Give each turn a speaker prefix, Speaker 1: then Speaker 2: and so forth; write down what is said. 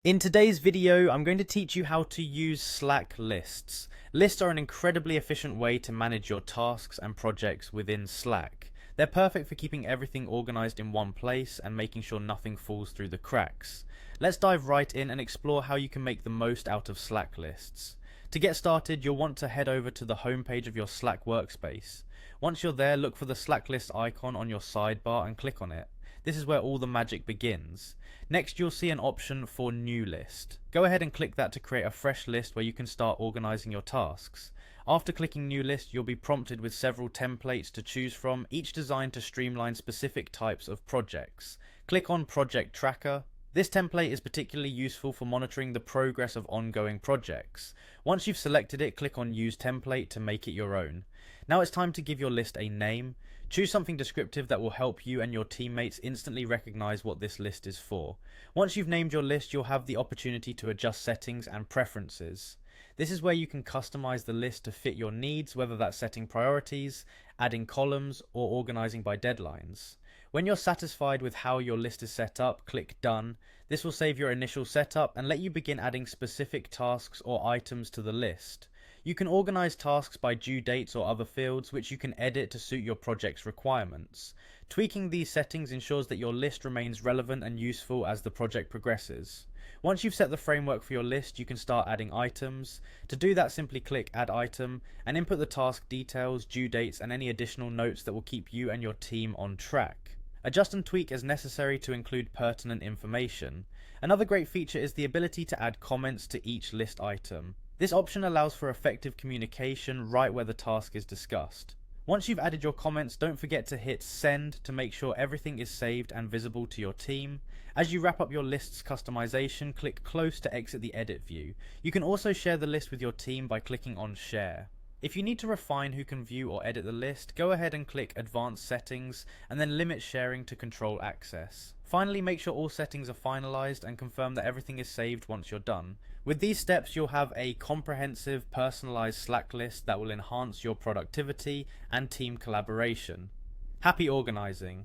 Speaker 1: In today's video, I'm going to teach you how to use Slack lists. Lists are an incredibly efficient way to manage your tasks and projects within Slack. They're perfect for keeping everything organized in one place and making sure nothing falls through the cracks. Let's dive right in and explore how you can make the most out of Slack lists. To get started, you'll want to head over to the home page of your Slack workspace. Once you're there, look for the Slack list icon on your sidebar and click on it. This is where all the magic begins. Next, you'll see an option for New List. Go ahead and click that to create a fresh list where you can start organizing your tasks. After clicking New List, you'll be prompted with several templates to choose from, each designed to streamline specific types of projects. Click on Project Tracker. This template is particularly useful for monitoring the progress of ongoing projects. Once you've selected it, click on Use Template to make it your own. Now it's time to give your list a name. Choose something descriptive that will help you and your teammates instantly recognize what this list is for. Once you've named your list, you'll have the opportunity to adjust settings and preferences. This is where you can customize the list to fit your needs, whether that's setting priorities, adding columns, or organizing by deadlines. When you're satisfied with how your list is set up, click Done. This will save your initial setup and let you begin adding specific tasks or items to the list. You can organize tasks by due dates or other fields, which you can edit to suit your project's requirements. Tweaking these settings ensures that your list remains relevant and useful as the project progresses. Once you've set the framework for your list, you can start adding items. To do that, simply click Add Item and input the task details, due dates, and any additional notes that will keep you and your team on track. Adjust and tweak as necessary to include pertinent information. Another great feature is the ability to add comments to each list item. This option allows for effective communication right where the task is discussed. Once you've added your comments, don't forget to hit Send to make sure everything is saved and visible to your team. As you wrap up your list's customization, click Close to exit the edit view. You can also share the list with your team by clicking on Share. If you need to refine who can view or edit the list, go ahead and click Advanced Settings and then limit sharing to control access. Finally, make sure all settings are finalized and confirm that everything is saved once you're done. With these steps, you'll have a comprehensive, personalized Slack list that will enhance your productivity and team collaboration. Happy organizing!